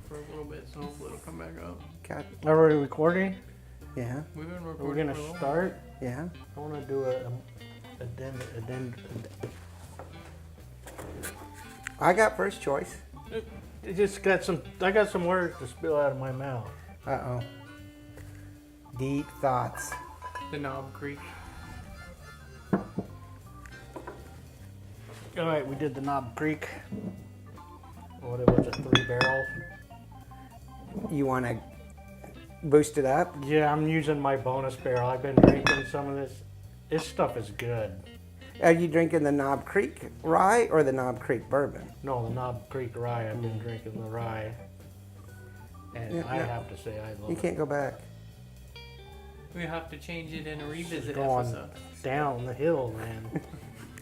for a little bit, so hopefully it'll come back up. God. Are we recording? Yeah. We've been Are we recording. gonna start? Yeah. I want to do I got first choice. It just got some. I got some words to spill out of my mouth. Uh-oh. Deep thoughts. The Knob Creek. All right, we did the Knob Creek. What was it? 3 barrels. You want to boost it up? Yeah, I'm using my bonus barrel. I've been drinking some of this. This stuff is good. Are you drinking the Knob Creek rye or the Knob Creek bourbon? No, the Knob Creek rye. I've been drinking the rye, and Yeah, I yeah. have to say I love You it. can't go back. We have to change it in a revisit Going episode. down the hill, man.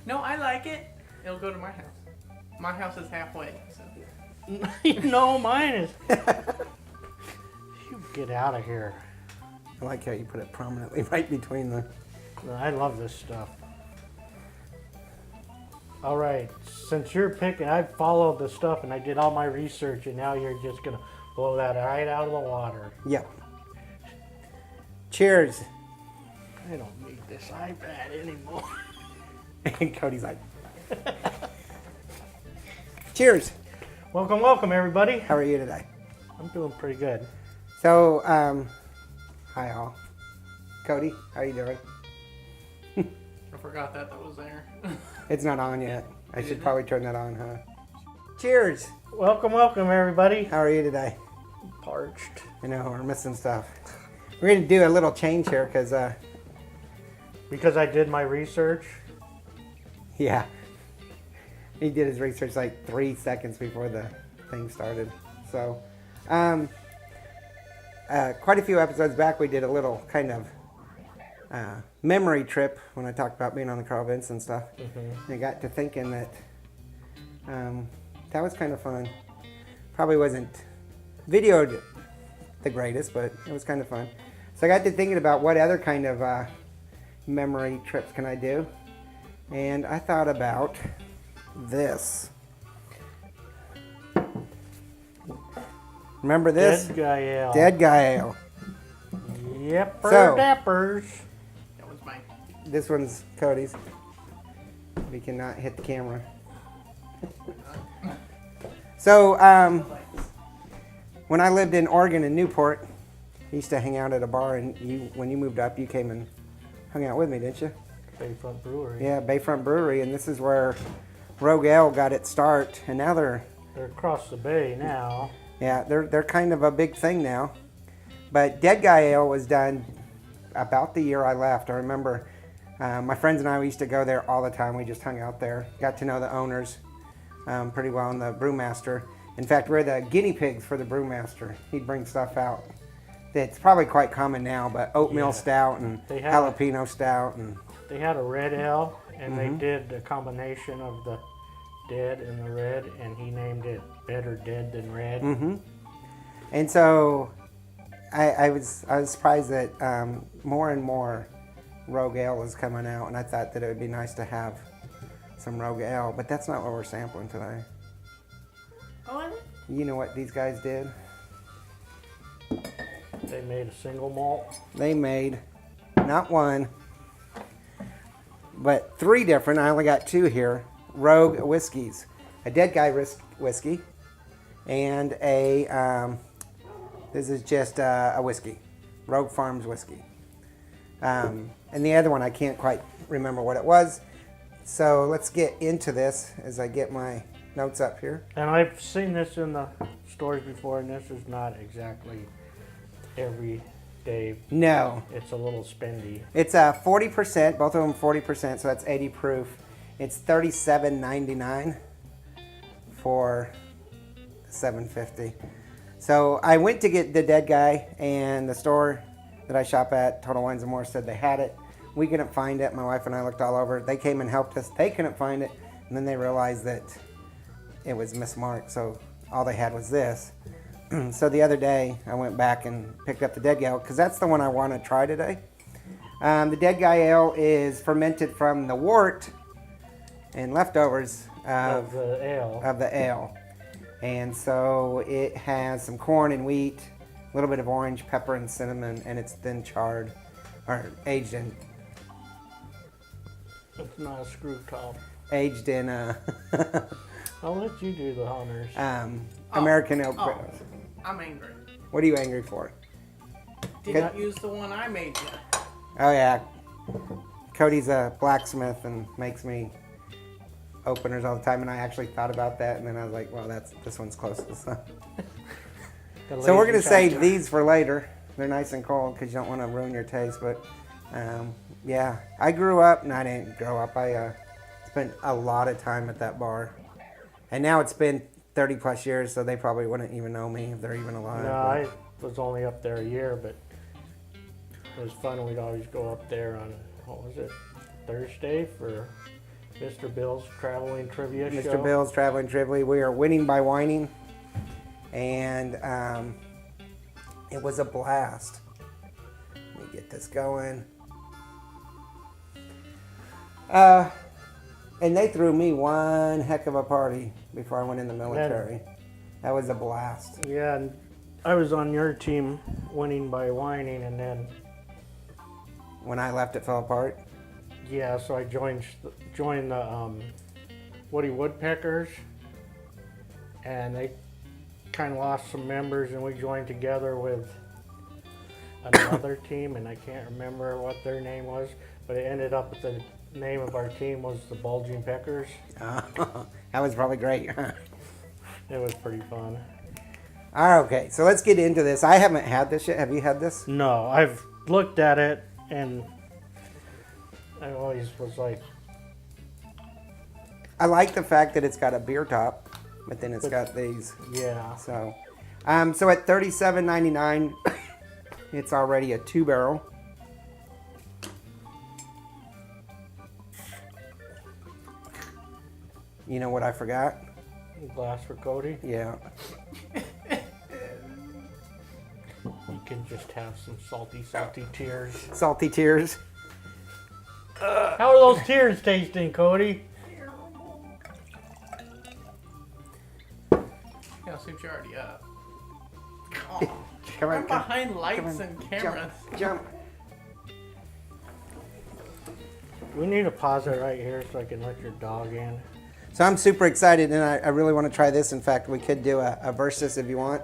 No, I like it. It'll go to my house. My house is halfway, so. No, mine is. You get out of here. I like how you put it prominently right between the... I love this stuff. All right, since you're picking, I followed the stuff and I did all my research, and now you're just gonna blow that right out of the water. Yep. Cheers. I don't need this iPad anymore. And Cody's like... Cheers. Welcome, everybody. How are you today? I'm doing pretty good. So, hi all. Cody, how you doing? I forgot that was there. It's not on yet. I should Isn't it? probably turn that on, huh? Cheers. Welcome, everybody. How are you today? Parched. I know, we're missing stuff. We're going to do a little change here because, Because I did my research. yeah. He did his research like 3 seconds before the thing started. So, quite a few episodes back, we did a little kind of memory trip when I talked about being on the Carl Vinson stuff. And I got to thinking that that was kind of fun. Probably wasn't videoed the greatest, but it was kind of fun. So I got to thinking about what other kind of memory trips can I do. And I thought about this. Remember this? Dead guy ale. Dead Guy Ale. Yep, So- dappers. That was mine. This one's Cody's. We cannot hit the camera. So, when I lived in Oregon in Newport, I used to hang out at a bar, and when you moved up, you came and hung out with me, didn't you? Bayfront Brewery. Yeah, Bayfront Brewery, and this is where Rogue Ale got its start, and now they're across the bay now. they're kind of a big thing now. But Dead Guy Ale was done about the year I left. I remember my friends and I, we used to go there all the time. We just hung out there, got to know the owners pretty well, and the brewmaster. In fact, we're the guinea pigs for the brewmaster. He'd bring stuff out that's probably quite common now, but oatmeal Yeah. stout and They have- jalapeno stout. And They had a red ale, and Mm-hmm. they did a combination of the dead and the red, and he named it Better Dead Than Red. And so I was surprised that more and more Rogue Ale was coming out, and I thought that it would be nice to have some Rogue Ale, but that's not what we're sampling today. Oh, I You know what these guys did? They made a single malt. They made not one, but 3 different, I only got 2 here, Rogue whiskeys. A Dead Guy whiskey, and this is just a whiskey, Rogue Farms whiskey. And the other one, I can't quite remember what it was. So let's get into this as I get my notes up here. And I've seen this in the stores before, and this is not exactly every day. No, It's a little spendy. it's 40%, both of them 40%, so that's 80 proof. It's $37.99 for $7.50. So I went to get the Dead Guy, and the store that I shop at, Total Wines & More, said they had it. We couldn't find it. My wife and I looked all over. They came and helped us. They couldn't find it, and then they realized that it was mismarked, so all they had was this. So the other day, I went back and picked up the Dead Guy Ale, because that's the one I want to try today. The Dead Guy Ale is fermented from the wort and leftovers Of the ale. of the ale. And so it has some corn and wheat, a little bit of orange, pepper, and cinnamon, and it's then charred or aged in It's not a screw top. I'll let you do the honors. American oak barrels. I'm angry. What are you angry for? Didn't use the one I made yet. Oh yeah, Cody's a blacksmith and makes me openers all the time, and I actually thought about that, and then I was like, well, this one's closest. So we're gonna save these for later. They're nice and cold because you don't want to ruin your taste. But yeah, I grew up, and I didn't grow up. I spent a lot of time at that bar, and now it's been 30 plus years, so they probably wouldn't even know me if they're even alive. No, I was only up there a year, but it was fun. We'd always go up there on, what was it, Thursday for Mr. Bill's Traveling Trivia Show. Mr. Bill's Traveling Trivia. We are winning by whining, and it was a blast. Let me get this going. And they threw me one heck of a party before I went in the military. That was a blast. Yeah, and I was on your team winning by whining, and then When I left, it fell apart. yeah, so I joined the Woody Woodpeckers, and they kind of lost some members, and we joined together with another team, and I can't remember what their name was, but it ended up with the name of our team was the Bulging Peckers. That was probably great. It was pretty fun. Okay, so let's get into this. I haven't had this yet. Have you had this? No, I've looked at it, and I always was like, I like the fact that it's got a beer top, but then it's got these. yeah. So at $37.99, it's already a 2-barrel. You know what I forgot? Glass for Cody. Yeah. You can just have some salty tears. Salty tears. How are those tears tasting, Cody? Yeah, since you're already up. Come on. Come on, I'm come, behind lights come on, and cameras. Jump. We need to pause it right here so I can let your dog in. So I'm super excited, and I really want to try this. In fact, we could do a versus if you want.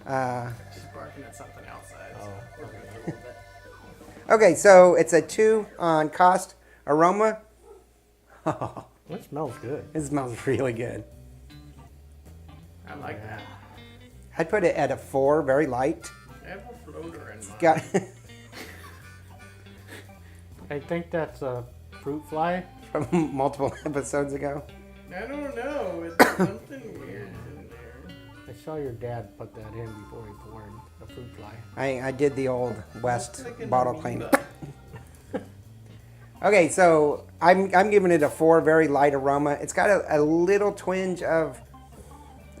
She's barking at something outside. So we're gonna go a little bit. Okay, so it's a 2 on cost. Aroma. Oh, It smells good. it smells really good. I like that. I'd put it at a 4, very light. I have a floater in mine. Got I think that's a fruit fly. from multiple episodes ago. I don't know. It's something weird in there. I saw your dad put that in before he poured the fruit fly. I did the old West Like an bottle amoeba. cleanup. Okay, so I'm giving it a 4, very light aroma. It's got a little twinge of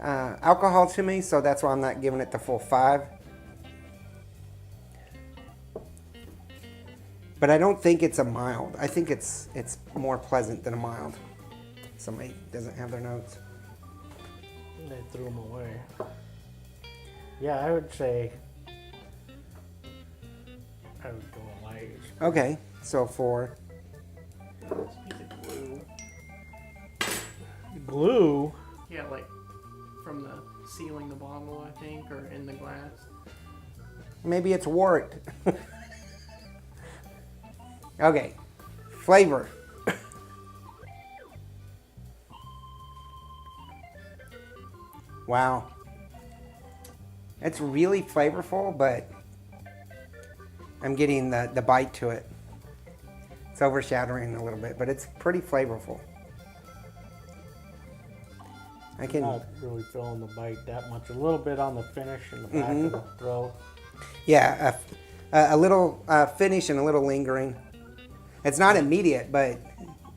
alcohol to me, so that's why I'm not giving it the full 5. But I don't think it's a mild. I think it's more pleasant than a mild. Somebody doesn't have their notes. They threw them away. Yeah, I would say I would go light. Okay, so 4. Piece of glue. Glue? Yeah, like from the sealing the bottle, I think, or in the glass. Maybe it's wort. Okay, flavor. Wow. It's really flavorful, but I'm getting the bite to it. It's overshadowing a little bit, but it's pretty flavorful. I can, Not really feeling the bite that much. A little bit on the finish in the back of the throat. yeah, a little finish and a little lingering. It's not immediate, but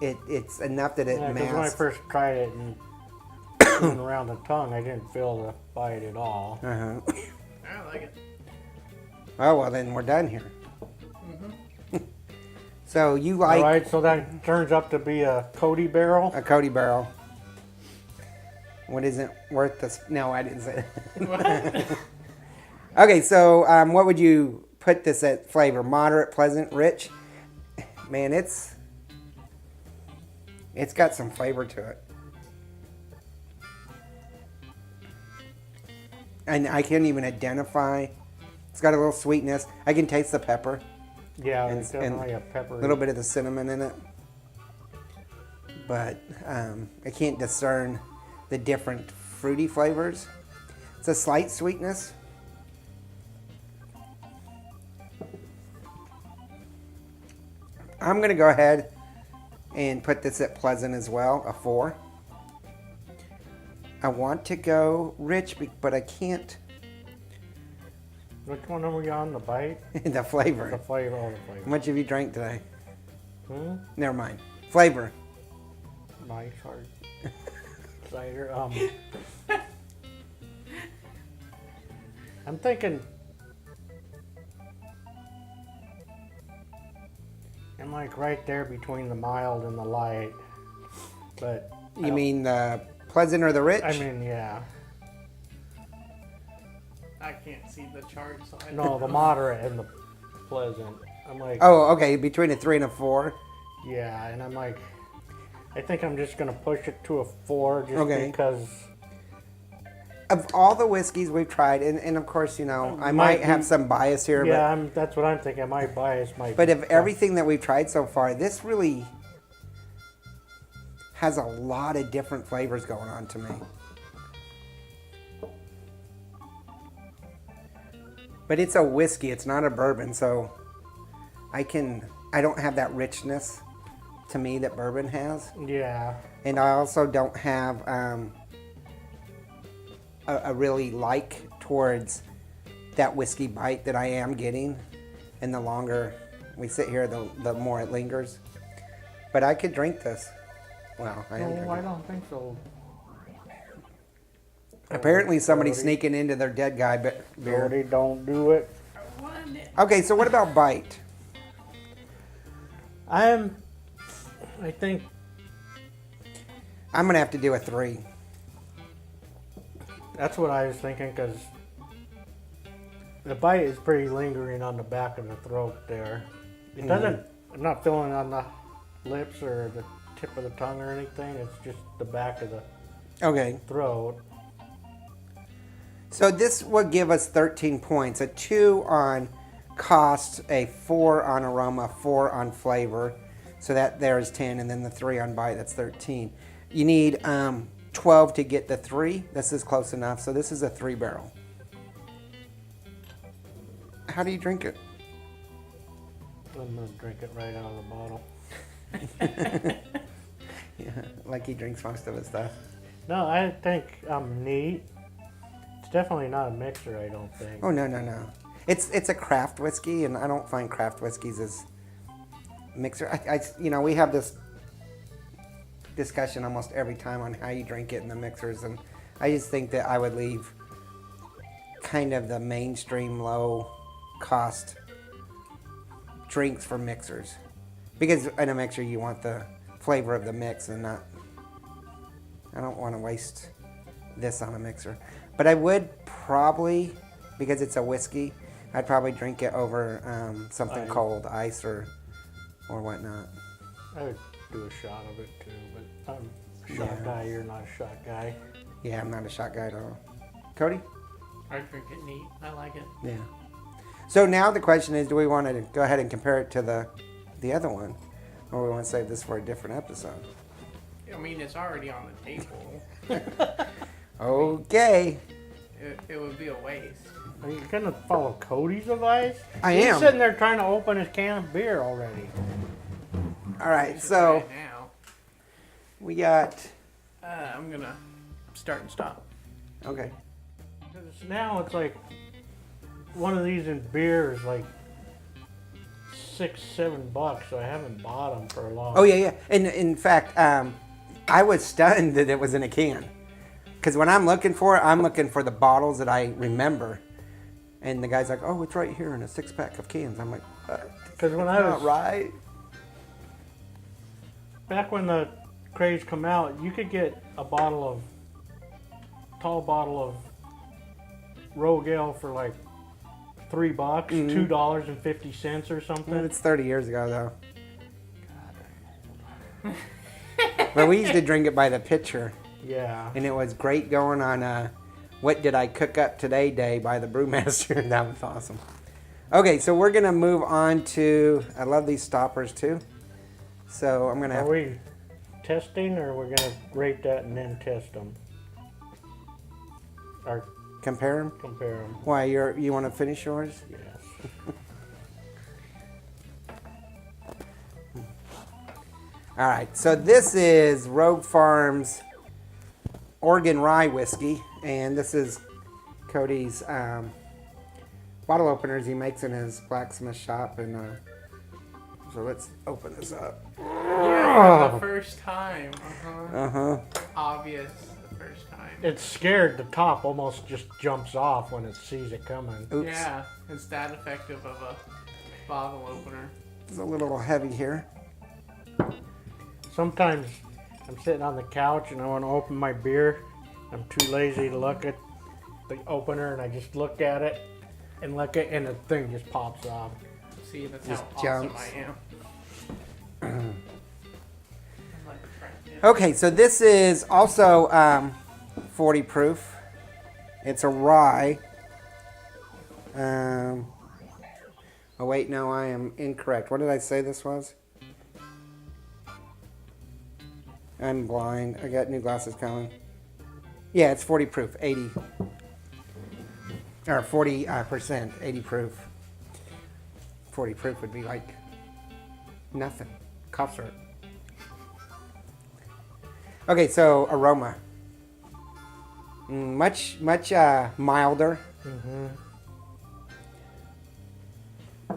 it's enough that it Yeah, because when I masks. first tried it and went around the tongue, I didn't feel the bite at all. Uh-huh. I like it. Oh, well, then we're done here. So you like All right, so that turns up to be a Cody barrel. a Cody barrel. What isn't worth the... No, I didn't say What? that. Okay, so what would you put this at flavor? Moderate, pleasant, rich? Man, it's got some flavor to it. And I can't even identify. It's got a little sweetness. I can taste the pepper. Yeah, And- it's definitely a pepper. A little bit of the cinnamon in it. But I can't discern the different fruity flavors. It's a slight sweetness. I'm going to go ahead and put this at pleasant as well, a 4. I want to go rich, but I can't. Which one are we on? The bite? The flavor. The flavor. Oh, the How flavor. much have you drank today? Hmm? Never mind. Flavor. Nice hard cider. I'm thinking. I'm like right there between the mild and the light, but You mean the pleasant or the rich? I mean, yeah, I can't see the chart, so I no, the moderate and the pleasant. I'm like, Oh, okay. Between a 3 and a 4. yeah, and I'm like, I think I'm just gonna push it to a 4 just Okay. because. Of all the whiskeys we've tried, and of course, you know, I Might might have be- some bias here, Yeah, that's what I'm thinking. My bias might. but be- of everything that we've tried so far, this really has a lot of different flavors going on to me. But it's a whiskey, it's not a bourbon, so I don't have that richness to me that bourbon has. Yeah, And I also don't have a really like towards that whiskey bite that I am getting. And the longer we sit here, the more it lingers. But I could drink this. Well, I am no, drinking. I don't think so. Apparently somebody's Cody. sneaking into their dead guy beer. Cody, don't do it. I won it. Okay, so what about bite? I think I'm going to have to do a 3. that's what I was thinking because the bite is pretty lingering on the back of the throat there. It doesn't. I'm not feeling it on the lips or the tip of the tongue or anything. It's just the back of the Okay. throat. So this would give us 13 points. A 2 on cost, a 4 on aroma, 4 on flavor. So that there's 10, and then the 3 on bite, that's 13. You need 12 to get the 3. This is close enough. So this is a 3 barrel. How do you drink it? I'm gonna drink it right out of the bottle. Yeah, like he drinks most of his stuff. No, I think I'm neat. It's definitely not a mixer. I don't think. Oh, no. It's a craft whiskey, and I don't find craft whiskeys as mixer. We have this discussion almost every time on how you drink it in the mixers, and I just think that I would leave kind of the mainstream low cost drinks for mixers, because in a mixer you want the flavor of the mix and not. I don't want to waste this on a mixer, but I would probably, because it's a whiskey, I'd probably drink it over something Ice. cold, ice or whatnot. I would do a shot of it too, but I'm a shot Yeah. guy. You're not a shot guy. Yeah, I'm not a shot guy at all. Cody? I drink it neat. I like it. Yeah. So now the question is, do we want to go ahead and compare it to the other one, or we want to save this for a different episode? I mean, it's already on the table. Okay. It would be a waste. Are you gonna follow Cody's advice? I He's am. sitting there trying to open his can of beer already. All right. We should So try it now. we got. I'm gonna start and stop. Okay. 'Cause now it's like one of these in beer is like $6-7, so I haven't bought them for a long. Oh yeah. And in fact, I was stunned that it was in a can, because when I'm looking for it, I'm looking for the bottles that I remember, and the guy's like, "Oh, it's right here in a 6-pack of cans." I'm like, Because when I "Not was right." back when the craze come out, you could get a bottle of tall bottle of Rogue Ale for like $3, $2.50 or something. It's 30 years ago, though. But we used to drink it by the pitcher. Yeah. And it was great going on What Did I Cook Up Today Day by the Brewmaster. That was awesome. Okay, so we're going to move on to, I love these stoppers too. So I'm going to Are we testing, or we're going to rate that and then test them? Or compare them. compare them? Why, you want to finish yours? Yes. All right, so this is Rogue Farms Oregon Rye Whiskey, and this is Cody's bottle openers he makes in his blacksmith shop. And so let's open this up. Yeah, for the first time. Obvious the first time. It's scared. The top almost just jumps off when it sees it coming. Oops. Yeah, it's that effective of a bottle opener. It's a little heavy here. Sometimes I'm sitting on the couch and I want to open my beer. I'm too lazy to look at the opener, and I just look at it and the thing just pops off. See, that's Just how jumps. awesome I am. Okay, so this is also 40 proof. It's a rye. Oh wait, no, I am incorrect. What did I say this was? I'm blind. I got new glasses coming. Yeah, it's 40 proof, 80. Or 40%, 80 proof. 40 proof would be like nothing. Cough syrup. Okay, so aroma. Much milder. Mm-hmm.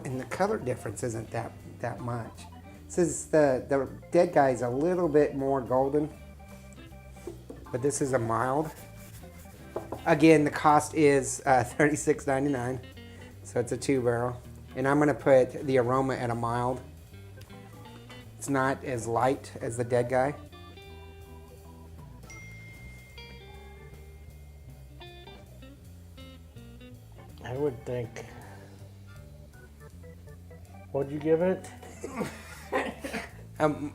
And the color difference isn't that much. This is the dead guy is a little bit more golden, but this is a mild. Again, the cost is $36.99, so it's a 2-barrel. And I'm gonna put the aroma at a mild. It's not as light as the dead guy. I would think. What'd you give it?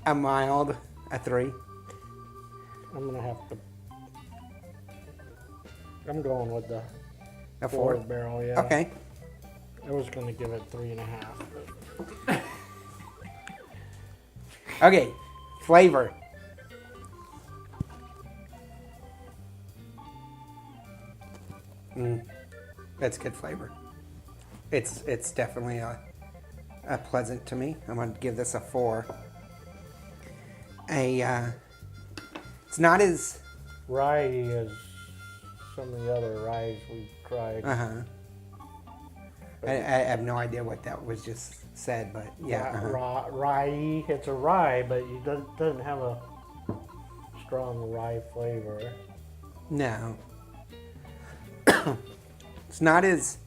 A mild, a 3. I'm gonna have to. I'm going with the A 4. barrel. Yeah. Okay. I was gonna give it 3.5. Okay. Flavor. That's good flavor. It's definitely a pleasant to me. I'm gonna give this a 4. It's not as Rye as some of the other ryes we've tried. I have no idea what that was just said, but yeah. Rye. It's a rye, but it doesn't have a strong rye flavor. No. It's not as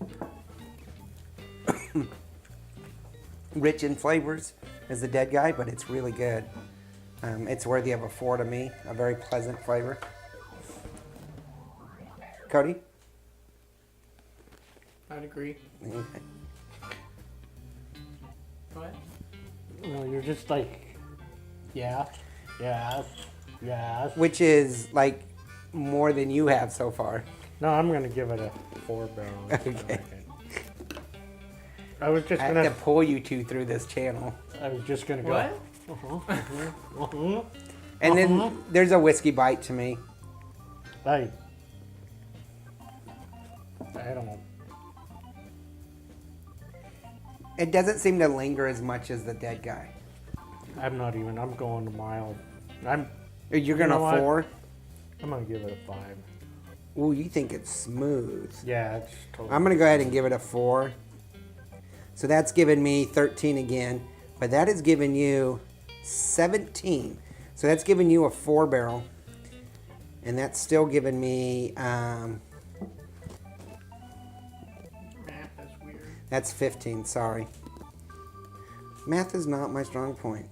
rich in flavors as the dead guy, but it's really good. It's worthy of a 4 to me. A very pleasant flavor. Cody? I'd agree. Okay. What? No, you're just like, yes. Which is like more than you have so far. No, I'm gonna give it a 4-barrel. Okay. I was just I gonna. have to pull you two through this channel. I was just gonna go. What? And then there's a whiskey bite to me. I don't. It doesn't seem to linger as much as the dead guy. I'm going to mild. You're gonna know what? 4? I'm gonna give it a 5. Ooh, you think it's smooth. Yeah, it's totally. I'm gonna go ahead and give it a 4. So that's given me 13 again, but that has given you 17. So that's given you a 4-barrel, and that's still giving me. Math is weird. That's 15. Sorry. Math is not my strong point.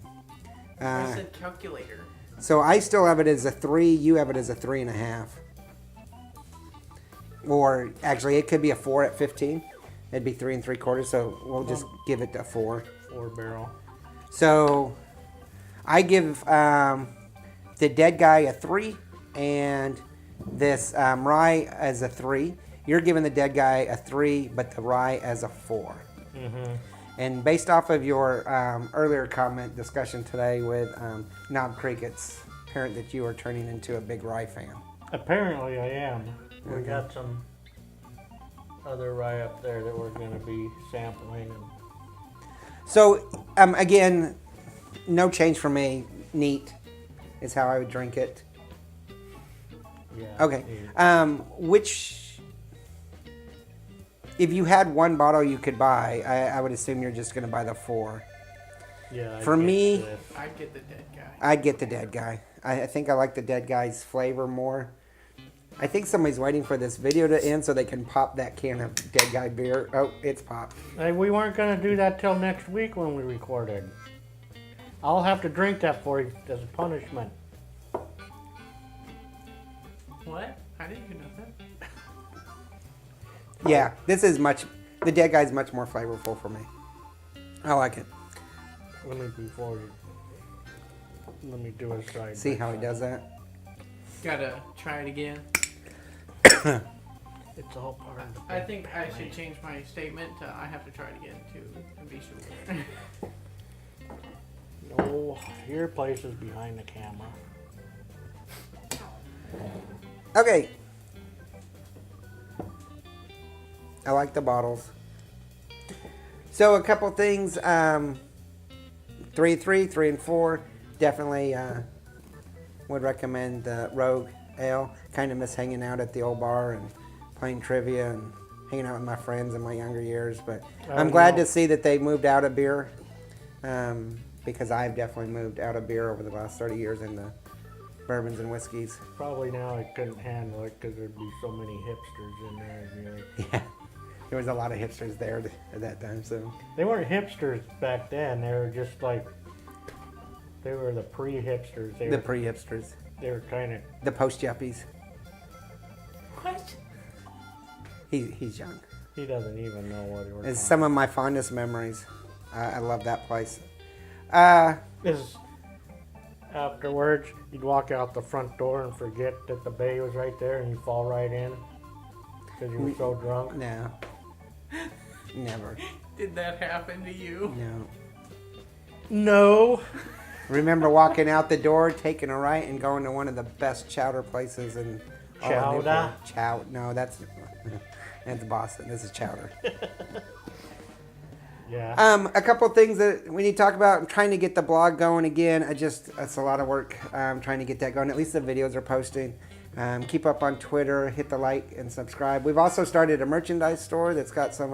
I said calculator. So I still have it as a 3. You have it as a 3.5. or actually it could be a 4 at 15. It'd be 3 3/4. So we'll just give it a 4. 4 barrel. So I give the Dead Guy a 3, and this rye as a 3. You're giving the Dead Guy a 3, but the rye as a 4. Mm-hmm. And based off of your earlier discussion today with Knob Creek, it's apparent that you are turning into a big rye fan. Apparently I am. We got some other rye up there that we're going to be sampling. So, again, no change for me. Neat is how I would drink it. Yeah. Okay. If you had one bottle you could buy, I would assume you're just going to buy the 4. Yeah. For me, I'd get the Dead Guy. I'd get the Dead Guy. I think I like the Dead Guy's flavor more. I think somebody's waiting for this video to end so they can pop that can of Dead Guy beer. Oh, it's popped. Hey, we weren't going to do that till next week when we recorded. I'll have to drink that for you as a punishment. What? I didn't do nothing. Yeah, the Dead Guy's much more flavorful for me. I like it. Let me do a side. See how he does that? Gotta try it again. It's all part of the I think I should change my statement to I have to try it again too, to be sure. No, your place is behind the camera. Okay. I like the bottles. So a couple things. 3 and 4. Definitely would recommend the Rogue Ale. Kind of miss hanging out at the old bar and playing trivia and hanging out with my friends in my younger years. But I'm glad to see that they moved out of beer, because I've definitely moved out of beer over the last 30 years into bourbons and whiskeys. Probably now I couldn't handle it because there'd be so many hipsters in there. Yeah, there was a lot of hipsters there at that time. So They weren't hipsters back then. They were just like, they were the pre-hipsters. the pre-hipsters, They were kind of. the post-yuppies. What? He's young. He doesn't even know what we're It's talking some of my fondest memories. I love that place. Is afterwards, you'd walk out the front door and forget that the bay was right there and you fall right in because you were so drunk. No. Never. Did that happen to you? No. No. Remember walking out the door, taking a right, and going to one of the best chowder places in all of Chowder? Newport. No, that's Boston. This is chowder. Yeah. A couple things that we need to talk about. I'm trying to get the blog going again. It's a lot of work. Trying to get that going. At least the videos are posting. Keep up on Twitter. Hit the like and subscribe. We've also started a merchandise store that's got some.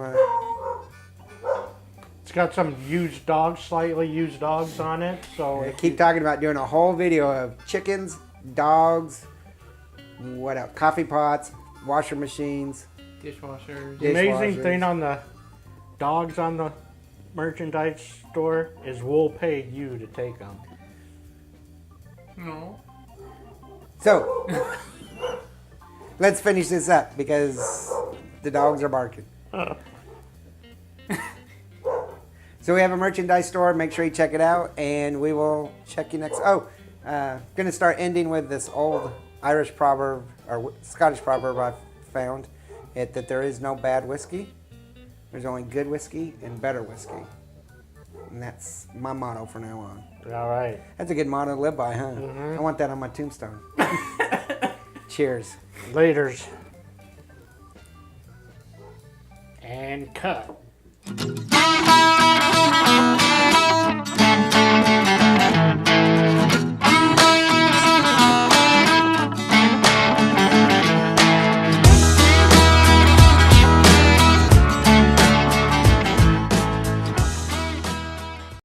It's got some used dogs, slightly used dogs on it. So I keep talking about doing a whole video of chickens, dogs, what else? Coffee pots, washer machines. Dishwashers. the amazing dishwashers. thing on the dogs on the merchandise store is we'll pay you to take them. No. So, let's finish this up because the dogs are barking. So we have a merchandise store. Make sure you check it out, and we will check you next. Oh, going to start ending with this old Irish proverb, or Scottish proverb I found, that there is no bad whiskey. There's only good whiskey and better whiskey. And that's my motto from now on. All right. That's a good motto to live by, huh? I want that on my tombstone. Cheers. Laters. And cut.